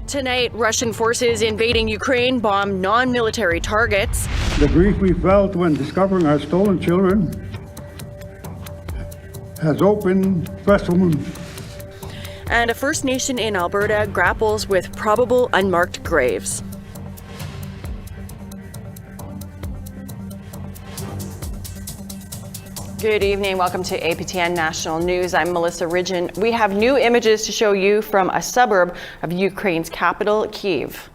Tonight, Russian forces invading Ukraine bomb non-military targets. The grief we felt when discovering our stolen children has opened fresh wounds. And a First Nation in Alberta grapples with probable unmarked graves. Good evening. Welcome to APTN National News. I'm Melissa Ridgen. We have new images to show you from a suburb of Ukraine's capital, Kyiv.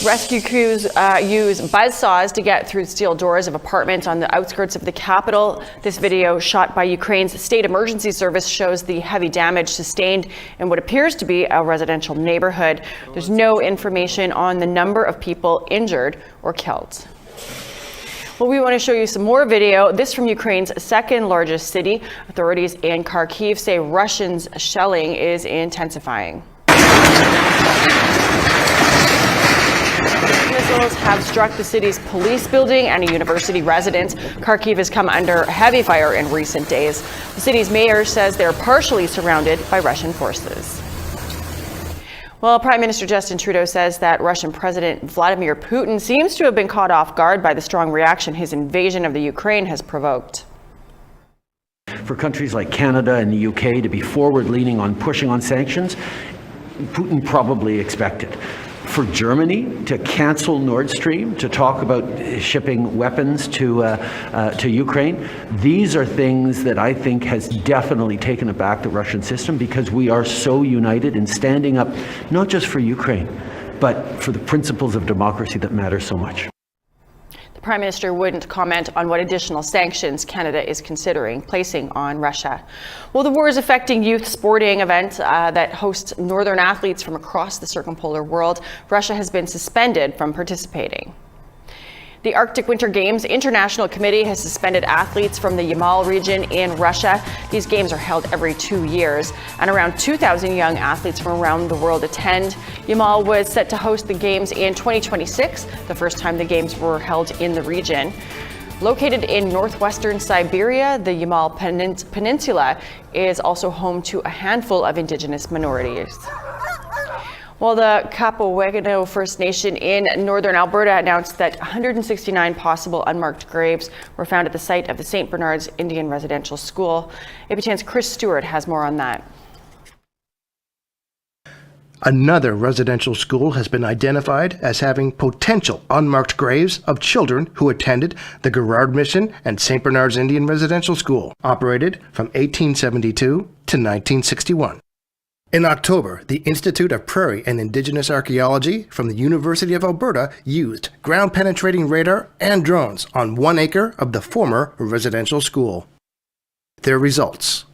Rescue crews use buzzsaws to get through steel doors of apartments on the outskirts of the capital. This video shot by Ukraine's State Emergency Service shows the heavy damage sustained in what appears to be a residential neighborhood. There's no information on the number of people injured or killed. Well, we want to show you some more video. This from Ukraine's second largest city. Authorities in Kharkiv say Russians' shelling is intensifying. Missiles have struck the city's police building and a university residence. Kharkiv has come under heavy fire in recent days. The city's mayor says they're partially surrounded by Russian forces. Well, Prime Minister Justin Trudeau says that Russian President Vladimir Putin seems to have been caught off guard by the strong reaction his invasion of the Ukraine has provoked. For countries like Canada and the UK to be forward-leaning on pushing on sanctions, Putin probably expected. For Germany to cancel Nord Stream, to talk about shipping weapons to Ukraine, these are things that I think has definitely taken aback the Russian system, because we are so united in standing up not just for Ukraine, but for the principles of democracy that matter so much. The Prime Minister wouldn't comment on what additional sanctions Canada is considering placing on Russia. Well, the war is affecting youth sporting events that host northern athletes from across the circumpolar world. Russia has been suspended from participating. The Arctic Winter Games International Committee has suspended athletes from the Yamal region in Russia. These games are held every 2 years, and around 2,000 young athletes from around the world attend. Yamal was set to host the games in 2026, the first time the games were held in the region. Located in northwestern Siberia, the Yamal Peninsula is also home to a handful of indigenous minorities. Well, the Kapawegano First Nation in northern Alberta announced that 169 possible unmarked graves were found at the site of the St. Bernard's Indian Residential School. APTN's Chris Stewart has more on that. Another residential school has been identified as having potential unmarked graves of children who attended the Gerard Mission and St. Bernard's Indian Residential School, operated from 1872 to 1961. In October, the Institute of Prairie and Indigenous Archaeology from the University of Alberta used ground-penetrating radar and drones on 1 acre of the former residential school. Their results: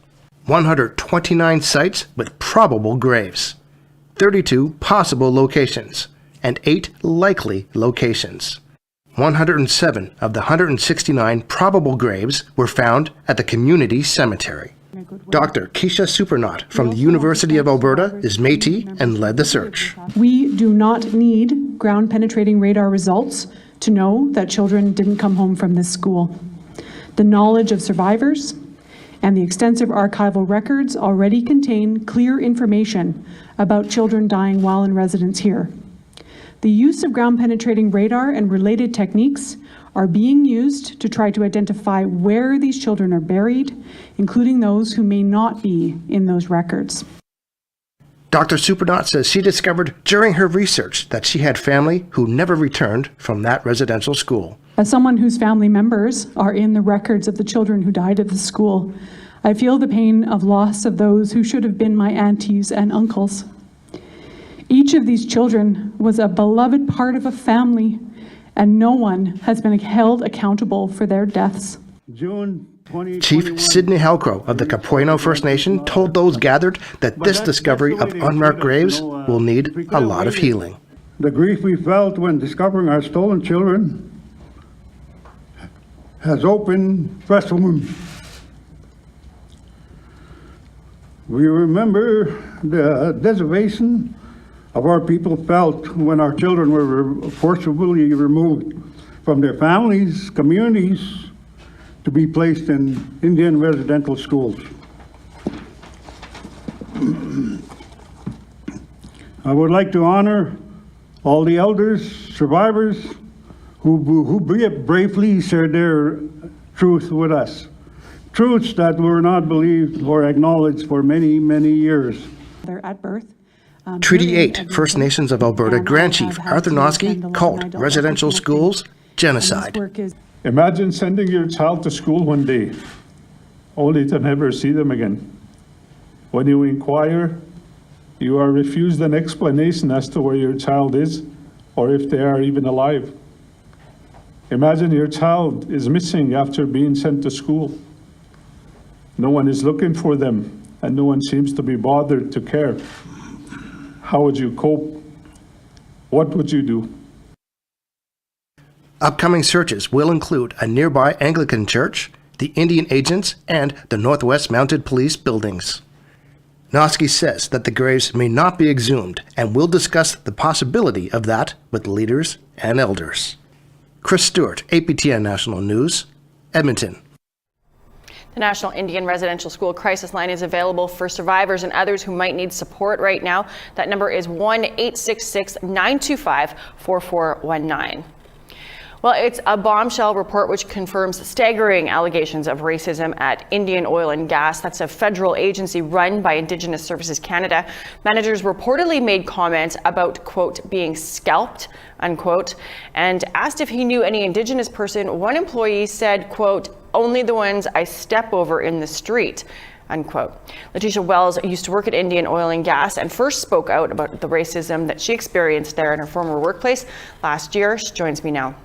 129 sites with probable graves, 32 possible locations, and 8 likely locations. 107 of the 169 probable graves were found at the community cemetery. Dr. Keisha Supernaut from the University of Alberta is Métis and led the search. We do not need ground-penetrating radar results to know that children didn't come home from this school. The knowledge of survivors and the extensive archival records already contain clear information about children dying while in residence here. The use of ground-penetrating radar and related techniques are being used to try to identify where these children are buried, including those who may not be in those records. Dr. Supernaut says she discovered during her research that she had family who never returned from that residential school. As someone whose family members are in the records of the children who died at the school, I feel the pain of loss of those who should have been my aunties and uncles. Each of these children was a beloved part of a family, and no one has been held accountable for their deaths. Chief Sidney Halcrow of the Capuano First Nation told those gathered that this discovery of unmarked graves will need a lot of healing. The grief we felt when discovering our stolen children has opened fresh wounds. We remember the desolation of our people felt when our children were forcibly removed from their families, communities, to be placed in Indian residential schools. I would like to honor all the elders, survivors, who bravely shared their truth with us. Truths that were not believed or acknowledged for many, many years. They're at birth. Treaty 8, First Nations of Alberta Grand Chief Arthur Noski called residential schools genocide. Imagine sending your child to school one day, only to never see them again. When you inquire, you are refused an explanation as to where your child is or if they are even alive. Imagine your child is missing after being sent to school. No one is looking for them, and no one seems to be bothered to care. How would you cope? What would you do? Upcoming searches will include a nearby Anglican church, the Indian agents, and the Northwest Mounted Police buildings. Noski says that the graves may not be exhumed and will discuss the possibility of that with leaders and elders. Chris Stewart, APTN National News, Edmonton. The National Indian Residential School Crisis Line is available for survivors and others who might need support right now. That number is 1-866-925-4419. Well, it's a bombshell report which confirms staggering allegations of racism at Indian Oil and Gas. That's a federal agency run by Indigenous Services Canada. Managers reportedly made comments about, quote, being scalped, unquote, and asked if he knew any Indigenous person. One employee said, quote, only the ones I step over in the street, unquote. Leticia Wells used to work at Indian Oil and Gas and first spoke out about the racism that she experienced there in her former workplace last year. She joins me now.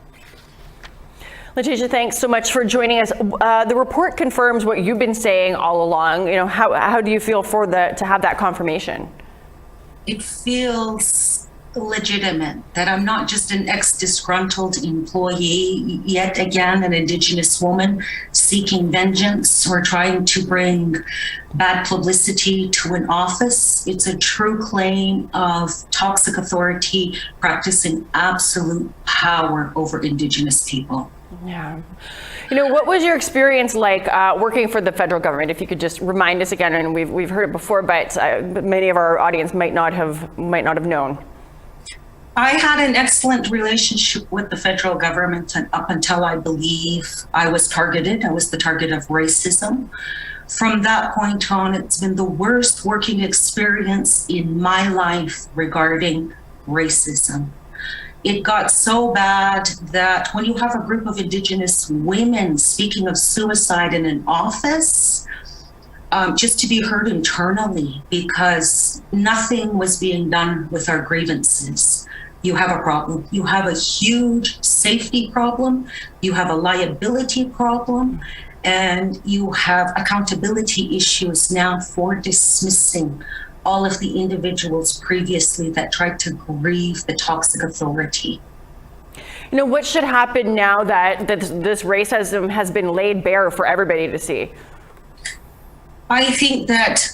Leticia, thanks so much for joining us. The report confirms what you've been saying all along. You know, how do you feel to have that confirmation? It feels legitimate that I'm not just an ex-disgruntled employee, yet again an Indigenous woman seeking vengeance or trying to bring bad publicity to an office. It's a true claim of toxic authority practicing absolute power over Indigenous people. Yeah. You know, what was your experience like working for the federal government? If you could just remind us again, and we've heard it before, but many of our audience might not have known. I had an excellent relationship with the federal government up until I believe I was targeted. I was the target of racism. From that point on, it's been the worst working experience in my life regarding racism. It got so bad that when you have a group of Indigenous women speaking of suicide in an office, just to be heard internally, because nothing was being done with our grievances. You have a problem. You have a huge safety problem. You have a liability problem, and you have accountability issues now for dismissing all of the individuals previously that tried to grieve the toxic authority. You know, what should happen now that this racism has been laid bare for everybody to see? I think that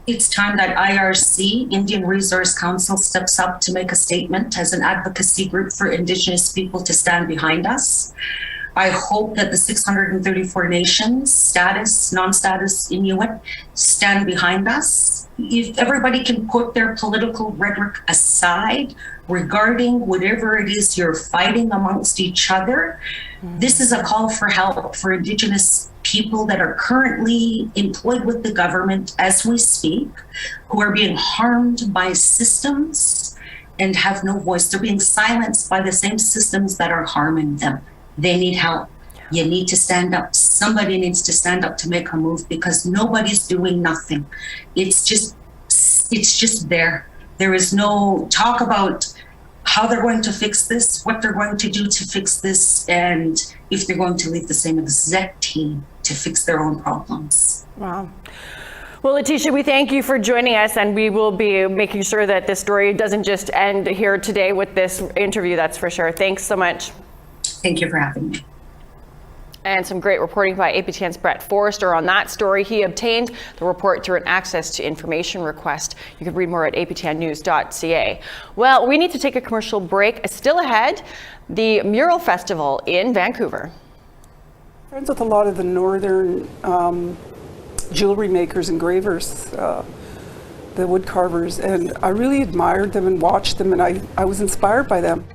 it's time that IRC, Indian Resource Council, steps up to make a statement as an advocacy group for Indigenous people to stand behind us. I hope that the 634 nations, status, non-status Inuit, stand behind us. If everybody can put their political rhetoric aside regarding whatever it is you're fighting amongst each other, this is a call for help for Indigenous people that are currently employed with the government as we speak, who are being harmed by systems and have no voice. They're being silenced by the same systems that are harming them. They need help. You need to stand up. Somebody needs to stand up to make a move, because nobody's doing nothing. It's just there. There is no talk about how they're going to fix this, what they're going to do to fix this, and if they're going to leave the same exec team to fix their own problems. Wow. Well, Leticia, we thank you for joining us, and we will be making sure that this story doesn't just end here today with this interview, that's for sure. Thanks so much. Thank you for having me. And some great reporting by APTN's Brett Forrester on that story. He obtained the report through an access to information request. You can read more at aptnnews.ca. Well, we need to take a commercial break. Still ahead, the Mural Festival in Vancouver. Friends with a lot of the northern jewelry makers, engravers, the wood carvers, and I really admired them and watched them, and I was inspired by them.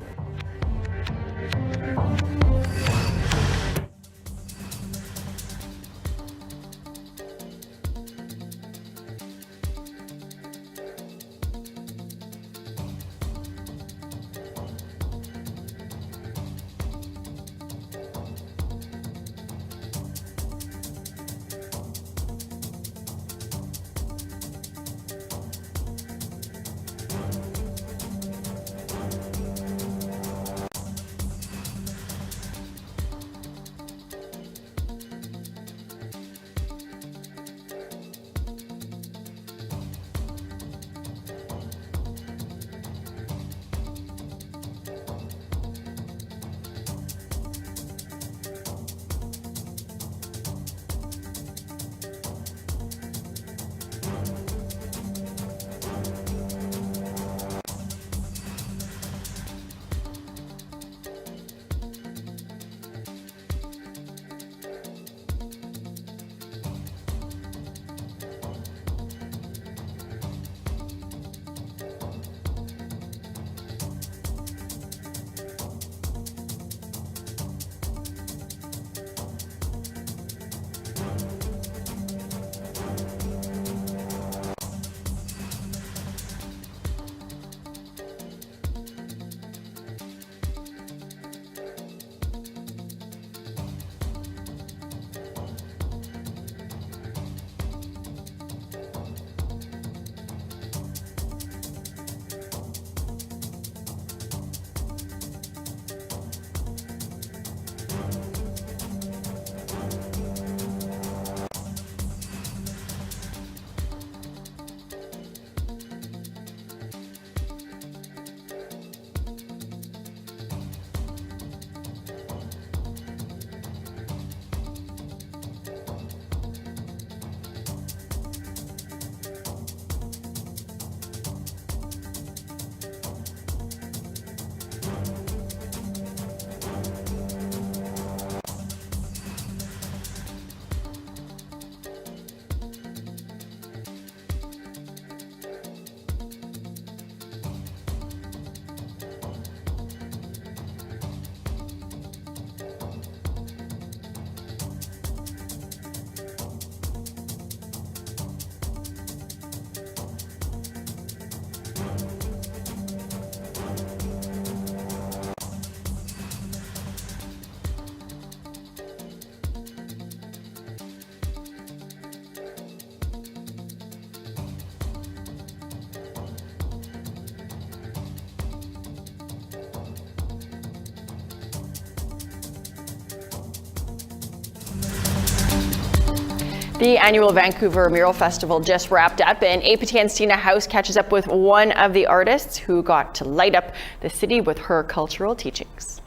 The annual Vancouver Mural Festival just wrapped up, and APTN's Tina House catches up with one of the artists who got to light up the city with her cultural teachings.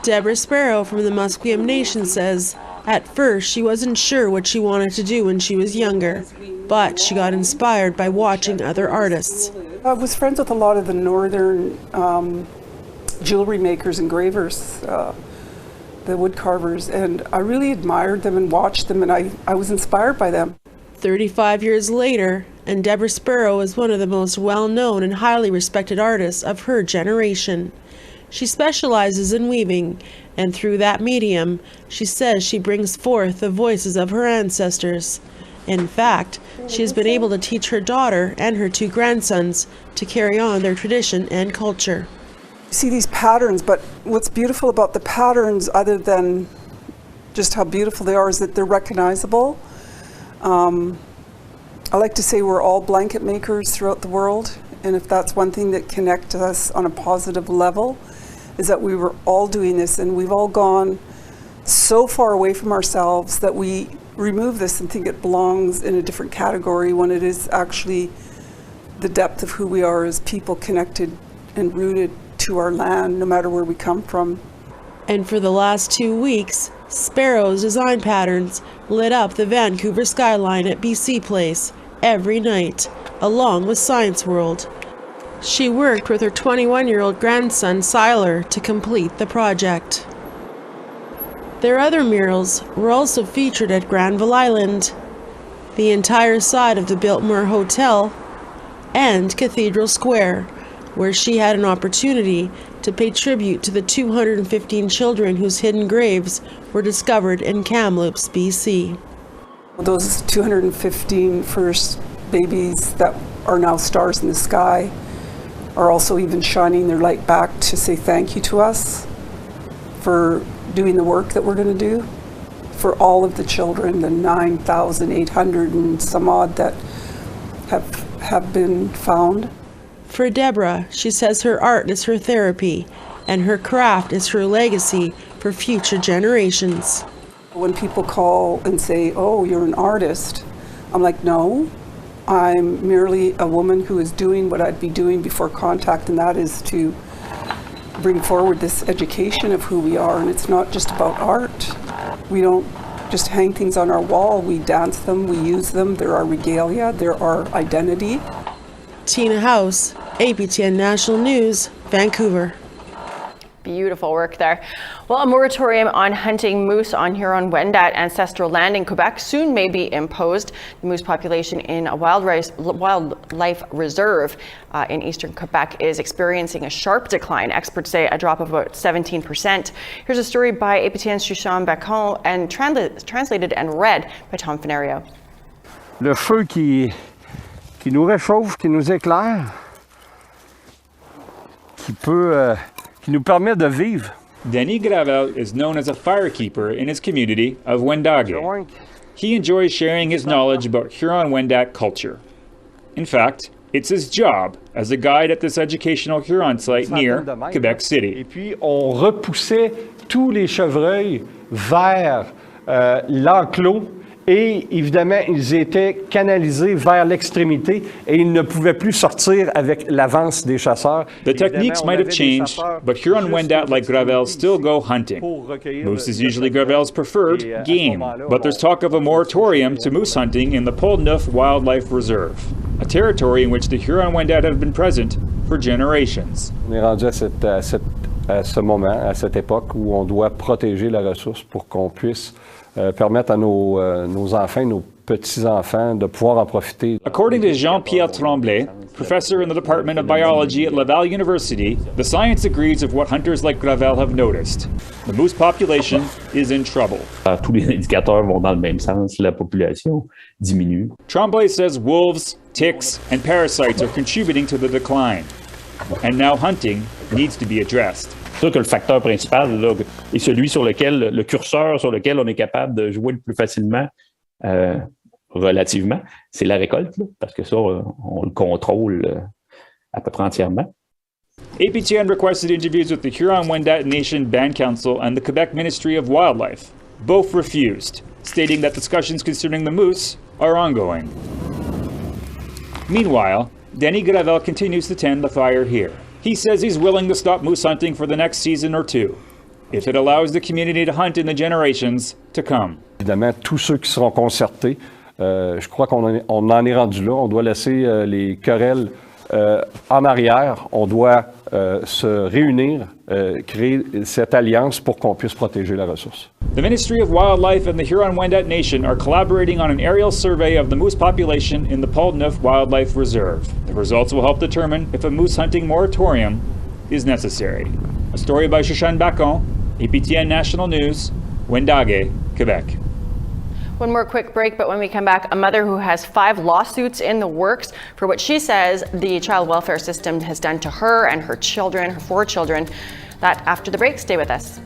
Deborah Sparrow from the Musqueam Nation says, at first she wasn't sure what she wanted to do when she was younger, but she got inspired by watching other artists. I was friends with a lot of the northern jewelry makers and gravers, the wood carvers, and I really admired them and watched them, and I was inspired by them. 35 years later, and Deborah Sparrow is one of the most well-known and highly respected artists of her generation. She specializes in weaving, and through that medium, she says she brings forth the voices of her ancestors. In fact, she has been able to teach her daughter and her 2 grandsons to carry on their tradition and culture. You see these patterns, but what's beautiful about the patterns, other than just how beautiful they are, is that they're recognizable. I like to say we're all blanket makers throughout the world, and if that's one thing that connects us on a positive level, is that we were all doing this, and we've all gone so far away from ourselves that we remove this and think it belongs in a different category, when it is actually the depth of who we are as people, connected and rooted to our land, no matter where we come from. And for the last 2 weeks, Sparrow's design patterns lit up the Vancouver skyline at BC Place every night, along with Science World. She worked with her 21-year-old grandson, Siler, to complete the project. Their other murals were also featured at Granville Island. the entire side of the Biltmore Hotel, and Cathedral Square, where she had an opportunity to pay tribute to the 215 children whose hidden graves were discovered in Kamloops, BC. Those 215 first babies that are now stars in the sky are also even shining their light back to say thank you to us for doing the work that we're going to do, for all of the children, the 9,800 and some odd that have been found. For Deborah, she says her art is her therapy and her craft is her legacy for future generations. When people call and say, oh, you're an artist, I'm like, no, I'm merely a woman who is doing what I'd be doing before contact, and that is to bring forward this education of who we are. And it's not just about art. We don't just hang things on our wall. We dance them, we use them. They're our regalia, they're our identity. Tina House, APTN National News, Vancouver. Beautiful work there. Well, a moratorium on hunting moose on Huron-Wendat ancestral land in Quebec soon may be imposed. The moose population in a wildlife reserve in eastern Quebec is experiencing a sharp decline. Experts say a drop of about 17%. Here's a story by APTN's Susan Bacon and translated and read by Tom Fenario. Le feu qui nous réchauffe, qui nous éclaire, qui nous permet de vivre. Denis Gravel is known as a firekeeper in his community of Wendake. He enjoys sharing his knowledge about Huron-Wendat culture. In fact, it's his job as a guide at this educational Huron site near Quebec City. Et puis, on repoussait tous les chevreuils vers l'enclos. Et évidemment, ils étaient canalisés vers l'extrémité et ils ne pouvaient plus sortir avec l'avance des chasseurs. The techniques might have changed, but Huron-Wendat like Gravel still go hunting. Moose is usually Gravel's preferred game, but there's talk of a moratorium to moose hunting in the Pole-Neuf Wildlife Reserve, a territory in which the Huron-Wendat have been present for generations. On est rendu à ce moment, à cette époque où on doit protéger la ressource pour qu'on puisse permettre à nos enfants, nos petits-enfants de pouvoir en profiter. According to Jean-Pierre Tremblay, professor in the Department of Biology at Laval University, the science agrees with what hunters like Gravel have noticed. The moose population is in trouble. Tous les indicateurs vont dans le même sens, la population diminue. Tremblay says wolves, ticks, and parasites are contributing to the decline. And now hunting needs to be addressed. C'est sûr que le facteur principal là, est celui sur lequel, le curseur sur lequel on est capable de jouer le plus facilement, relativement, c'est la récolte, là, parce que ça, on le contrôle à peu près entièrement. APTN requested interviews with the Huron-Wendat Nation Band Council and the Quebec Ministry of Wildlife. Both refused, stating that discussions concerning the moose are ongoing. Meanwhile, Denis Gravel continues to tend the fire here. He says he's willing to stop moose hunting for the next season or two, if it allows the community to hunt in the generations to come. Évidemment, tous ceux qui seront concertés, je crois qu'on en est rendu là. On doit laisser les querelles en arrière. On doit se réunir, créer cette alliance pour qu'on puisse protéger la ressource. The Ministry of Wildlife and the Huron-Wendat Nation are collaborating on an aerial survey of the moose population in the Pole-Neuf Wildlife Reserve. The results will help determine if a moose hunting moratorium is necessary. A story by Shushan Bacon, APTN National News, Wendake, Quebec. One more quick break, but when we come back, a mother who has 5 lawsuits in the works for what she says the child welfare system has done to her and her children, her 4 children. That after the break. Stay with us.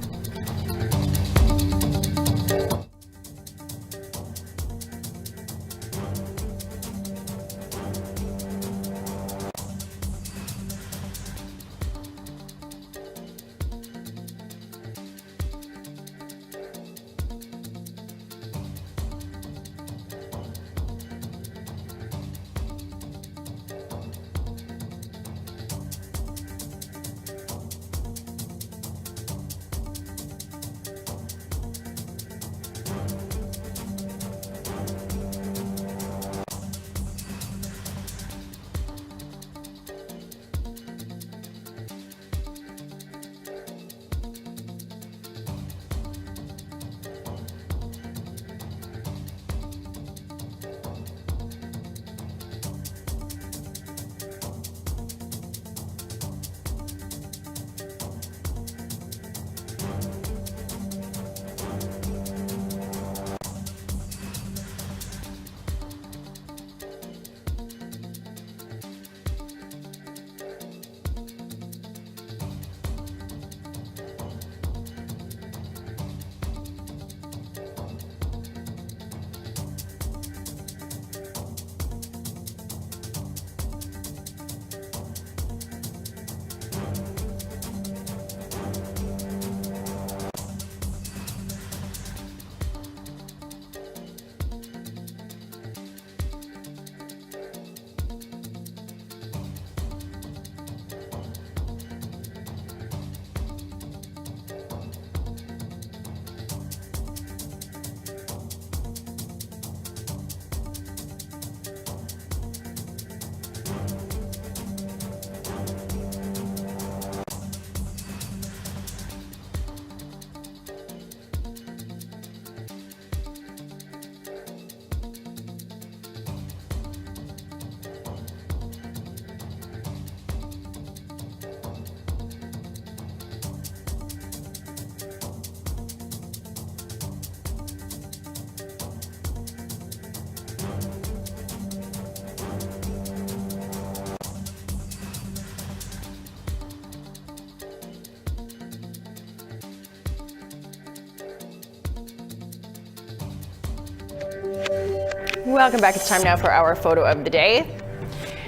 Welcome back. It's time now for our photo of the day.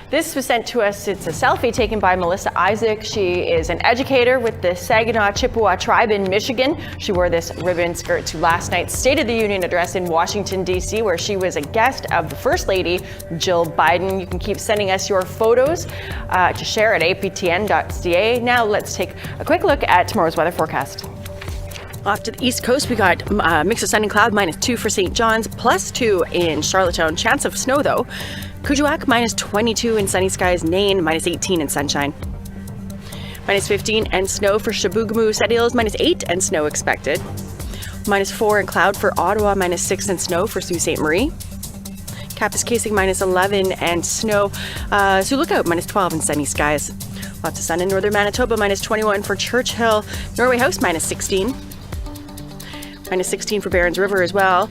This was sent to us. It's a selfie taken by Melissa Isaac. She is an educator with the Saginaw Chippewa tribe in Michigan. She wore this ribbon skirt to last night's State of the Union address in Washington, D.C., where she was a guest of the First Lady, Jill Biden. You can keep sending us your photos to share at aptn.ca. Now let's take a quick look at tomorrow's weather forecast. Off to the east coast, we got mix of sun and cloud, -2 for St. John's, +2 in Charlottetown. Chance of snow, though. Kuujjuaq, -22 in sunny skies. Nain, -18 in sunshine. -15 and snow for Chibougamau. Sept-Îles, -8 and snow expected. -4 and cloud for Ottawa, -6 and snow for Sault Ste. Marie. Kapuskasing, -11 and snow. Sioux Lookout, -12 and sunny skies. Lots of sun in northern Manitoba, -21 for Churchill. Norway House, -16. -16 for Barons River as well.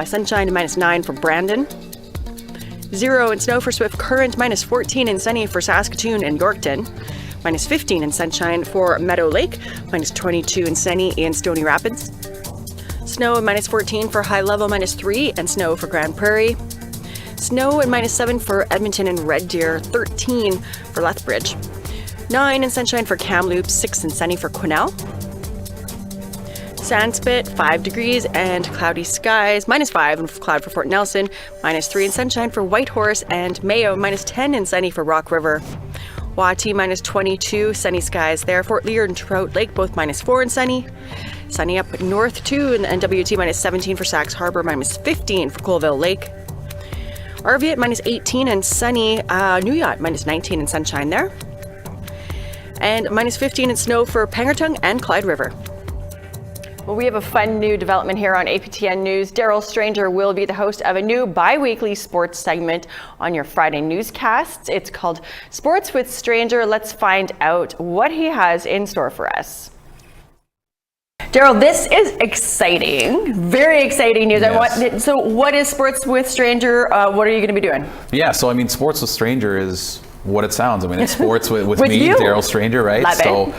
Sunshine, -9 for Brandon. 0 and snow for Swift Current, -14 and sunny for Saskatoon and Yorkton. -15 and sunshine for Meadow Lake. -22 and sunny in Stony Rapids. Snow and -14 for High Level, -3 and snow for Grand Prairie. Snow and -7 for Edmonton and Red Deer. 13 for Lethbridge. 9 and sunshine for Kamloops. 6 and sunny for Quesnel. Sandspit, 5 degrees and cloudy skies, -5 and cloud for Fort Nelson, -3 and sunshine for Whitehorse and Mayo, -10 and sunny for Rock River. Wauti, -22, sunny skies there. Fort Leard and Trout Lake, both -4 and sunny. Sunny up north too, and WT -17 for Sax Harbor, -15 for Colville Lake. Arviat, -18 and sunny. New Yacht, -19 and sunshine there. And -15 and snow for Pangertung and Clyde River. Well, we have a fun new development here on APTN News. Daryl Stranger will be the host of a new bi-weekly sports segment on your Friday newscasts. It's called Sports with Stranger. Let's find out what he has in store for us. Daryl, this is exciting, very exciting news. Yes. So what is Sports with Stranger? What are you going to be doing? Yeah, so I mean, Sports with Stranger is what it sounds. I mean, it's sports with me, you. Daryl Stranger, right? Love so it.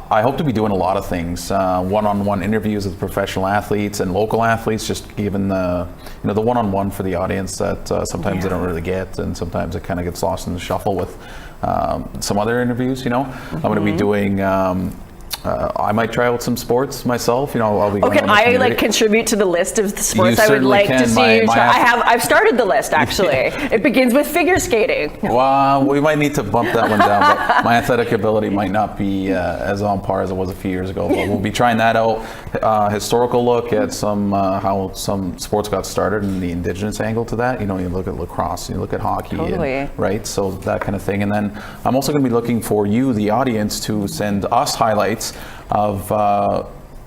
I hope to be doing a lot of things, one-on-one interviews with professional athletes and local athletes, just giving the one-on-one for the audience that sometimes they don't really get, and sometimes it kind of gets lost in the shuffle with some other interviews. I'm going to be doing. I might try out some sports myself. I'll be. Can I contribute to the list of the sports I would like to see you try? I've started the list actually. It begins with figure skating. Well, we might need to bump that one down. But my athletic ability might not be as on par as it was a few years ago. But we'll be trying that out. Historical look at some how some sports got started and the Indigenous angle to that. You look at lacrosse, you look at hockey, totally. right? So that kind of thing. And then I'm also going to be looking for you, the audience, to send us highlights of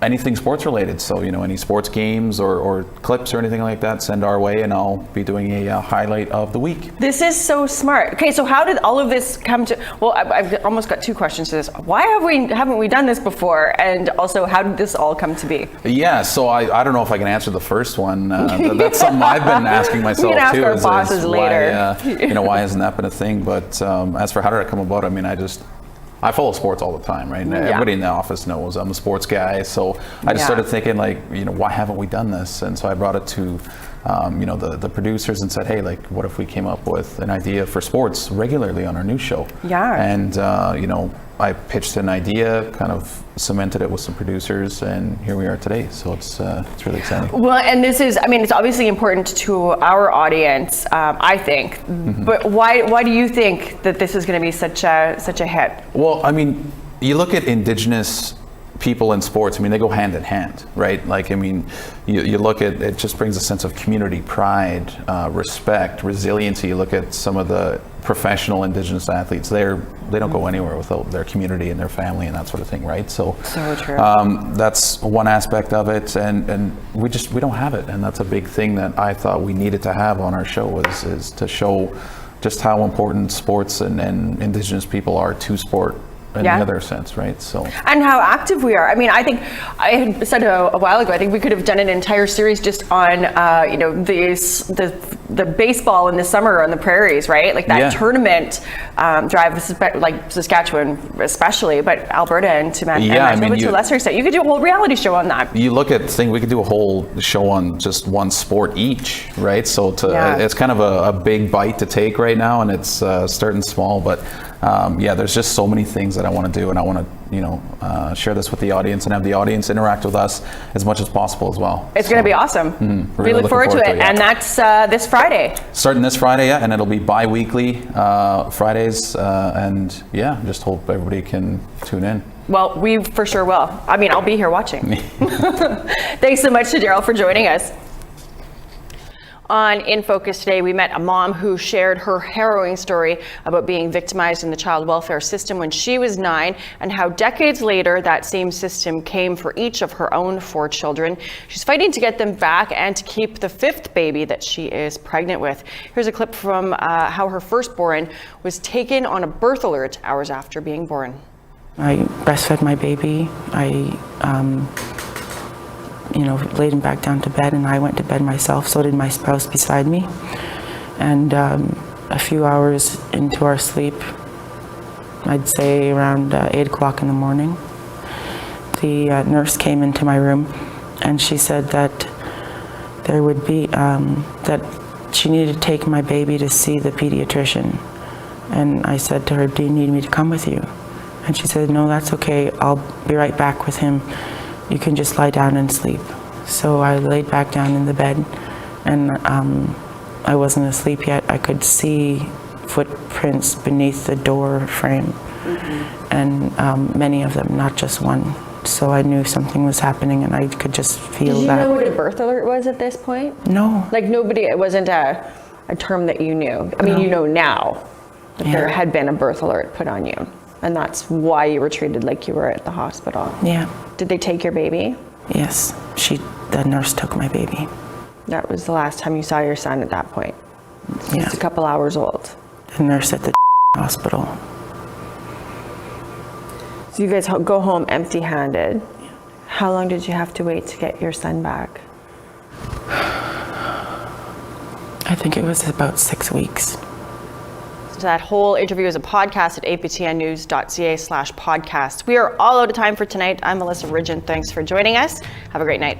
anything sports related. So, any sports games or clips or anything like that, send our way, and I'll be doing a highlight of the week. This is so smart. Okay, so how did all of this come to? Well, I've almost got two questions to this. Why haven't we done this before? And also, how did this all come to be? Yeah, so I don't know if I can answer the first one. That's something I've been asking myself we can too. Ask our bosses later. Why hasn't that been a thing? But as for how did it come about? I mean, I follow sports all the time, right? And everybody in the office knows I'm a sports guy. So I just started thinking, why haven't we done this? And so I brought it to, the producers and said, hey, what if we came up with an idea for sports regularly on our news show? Yeah. And, I pitched an idea, kind of cemented it with some producers, and here we are today. So it's really exciting. Well, and this is, it's obviously important to our audience, I think. Mm-hmm. But why do you think that this is going to be such a hit? Well, you look at Indigenous people in sports, they go hand in hand, right? You look at, it just brings a sense of community pride, respect, resiliency. You look at some of the professional Indigenous athletes, they don't go anywhere without their community and their family and that sort of thing, right? So true. That's one aspect of it, and we don't have it, and that's a big thing that I thought we needed to have on our show is to show just how important sports and Indigenous people are to sport in the other sense, right? So, and how active we are. I think I had said a while ago, I think we could have done an entire series just on the the baseball in the summer on the prairies, right? Like that tournament drive, like Saskatchewan especially, but Alberta and to Manitoba to a lesser extent. You could do a whole reality show on that. You look at things, we could do a whole show on just one sport each, right? So it's kind of a big bite to take right now, and it's starting small, but there's just so many things that I want to do, and I want to, share this with the audience and have the audience interact with us as much as possible as well. It's going to be awesome. We look forward to it. And that's this Friday. Starting this Friday, and it'll be bi-weekly Fridays, and just hope everybody can tune in. Well, we for sure will. I mean, I'll be here watching. Thanks so much to Daryl for joining us. On In Focus today, we met a mom who shared her harrowing story about being victimized in the child welfare system when she was 9, and how decades later that same system came for each of her own 4 children. She's fighting to get them back and to keep the 5th baby that she is pregnant with. Here's a clip from how her firstborn was taken on a birth alert hours after being born. I breastfed my baby. I laid him back down to bed, and I went to bed myself. So did my spouse beside me. And a few hours into our sleep, I'd say around 8 o'clock in the morning, the nurse came into my room, and she said that there would be, that she needed to take my baby to see the pediatrician. And I said to her, "Do you need me to come with you?" And she said, "No, that's okay. I'll be right back with him. You can just lie down and sleep." So I laid back down in the bed, and I wasn't asleep yet. I could see footprints beneath the door frame, and many of them, not just one. So I knew something was happening, and I could just feel that. Did you know what a birth alert was at this point? No. Like nobody, it wasn't a term that you knew. I mean, you know now that there had been a birth alert put on you, and that's why you were treated like you were at the hospital. Yeah. Did they take your baby? Yes, the nurse took my baby. That was the last time you saw your son at that point. Yeah. He's a couple hours old. The nurse at the hospital. So you guys go home empty-handed. How long did you have to wait to get your son back? I think it was about 6 weeks. So that whole interview is a podcast at aptnnews.ca/podcast. We are all out of time for tonight. I'm Melissa Ridgen. Thanks for joining us. Have a great night.